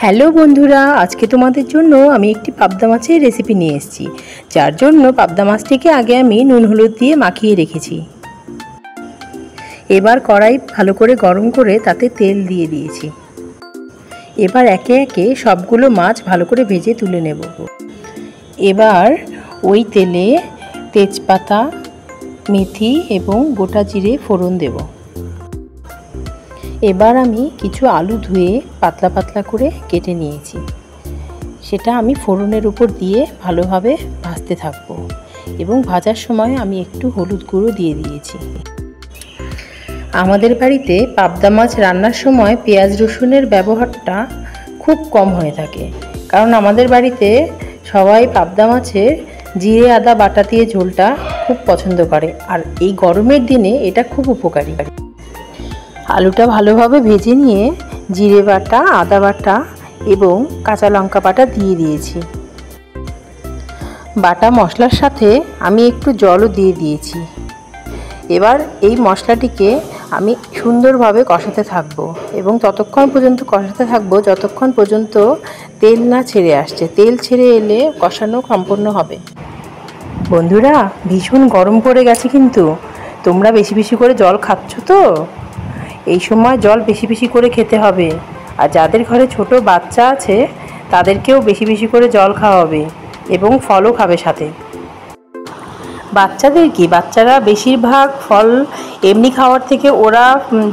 Hello বন্ধুরা, আজকে তোমাদের জন্য আমি একটি পাবদা মাছের রেসিপি নিয়ে এসেছি। যার জন্য পাবদা মাছটিকে আগে আমি নুন হলুদ দিয়ে মাখিয়ে রেখেছি। এবার কড়াই ভালো করে গরম করে তাতে তেল দিয়ে দিয়েছি। এবার একে একে সবগুলো মাছ ভালো করে ভেজে তুলে নেব। এবার ওই তেলে তেজপাতা, মেথি এবং গোটা জিরে ফোড়ন দেব। এবার আমি কিছু আলু ধুয়ে পাতলা পাতলা করে কেটে নিয়েছি, সেটা আমি ফোড়নের উপর দিয়ে ভালোভাবে ভাজতে থাকবো এবং ভাজার সময় আমি একটু হলুদ গুঁড়ো দিয়ে দিয়েছি। আমাদের বাড়িতে পাবদা মাছ রান্নার সময় পেঁয়াজ রসুনের ব্যবহারটা খুব কম হয়ে থাকে, কারণ আমাদের বাড়িতে সবাই পাবদা মাছের জিরে আদা বাটা দিয়ে ঝোলটা খুব পছন্দ করে, আর এই গরমের দিনে এটা খুব উপকারী। আলুটা ভালোভাবে ভেজে নিয়ে জিরে বাটা, আদা বাটা এবং কাঁচা লঙ্কা বাটা দিয়ে দিয়েছি। বাটা মশলার সাথে আমি একটু জলও দিয়ে দিয়েছি। এবার এই মশলাটিকে আমি সুন্দরভাবে কষাতে থাকবো এবং ততক্ষণ পর্যন্ত কষাতে থাকবো যতক্ষণ পর্যন্ত তেল না ছেড়ে আসছে। তেল ছেড়ে এলে কষানো সম্পূর্ণ হবে। বন্ধুরা, ভীষণ গরম পড়ে গেছে, কিন্তু তোমরা বেশি বেশি করে জল খাচ্ছ তো? এই সময় জল বেশি বেশি করে খেতে হবে, আর যাদের ঘরে ছোট বাচ্চা আছে তাদেরকেও বেশি বেশি করে জল খাওয়াবে এবং ফলও খাবে সাথে। বাচ্চাদের কি, বাচ্চারা বেশিরভাগ ফল এমনি খাওয়ার থেকে ওরা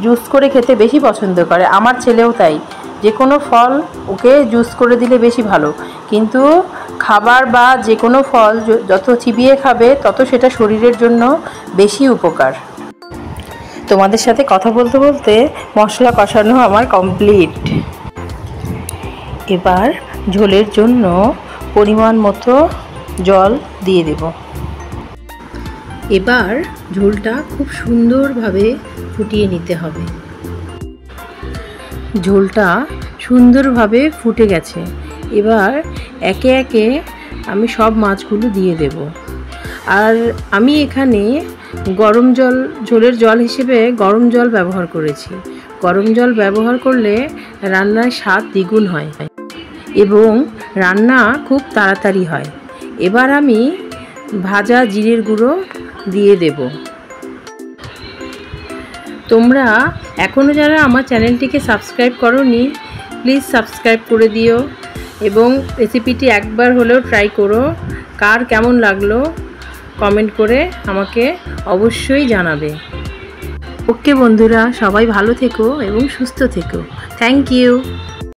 জুস করে খেতে বেশি পছন্দ করে। আমার ছেলেও তাই, যে কোনো ফল ওকে জুস করে দিলে বেশি ভালো। কিন্তু খাবার বা যে কোনো ফল যত চিবিয়ে খাবে তত সেটা শরীরের জন্য বেশি উপকার। তোমাদের সাথে কথা বলতে বলতে মশলা কষানো আমার কমপ্লিট। এবার ঝোলের জন্য পরিমাণ মতো জল দিয়ে দেব। এবার ঝোলটা খুব সুন্দরভাবে ফুটিয়ে নিতে হবে। ঝোলটা সুন্দরভাবে ফুটে গেছে। এবার একে একে আমি সব মাছগুলো দিয়ে দেব। আর আমি এখানে গরম জল, ঝোলের জল হিসেবে গরম জল ব্যবহার করেছি। গরম জল ব্যবহার করলে রান্নার স্বাদ দ্বিগুণ হয় এবং রান্না খুব তাড়াতাড়ি হয়। এবার আমি ভাজা জিরের গুঁড়ো দিয়ে দেব। তোমরা এখনও যারা আমার চ্যানেলটিকে সাবস্ক্রাইব করোনি, প্লিজ সাবস্ক্রাইব করে দিও এবং রেসিপিটি একবার হলেও ট্রাই করো। কার কেমন লাগলো কমেন্ট করে আমাকে অবশ্যই জানাবে। ওকে বন্ধুরা, সবাই ভালো থেকো এবং সুস্থ থেকো। Thank you.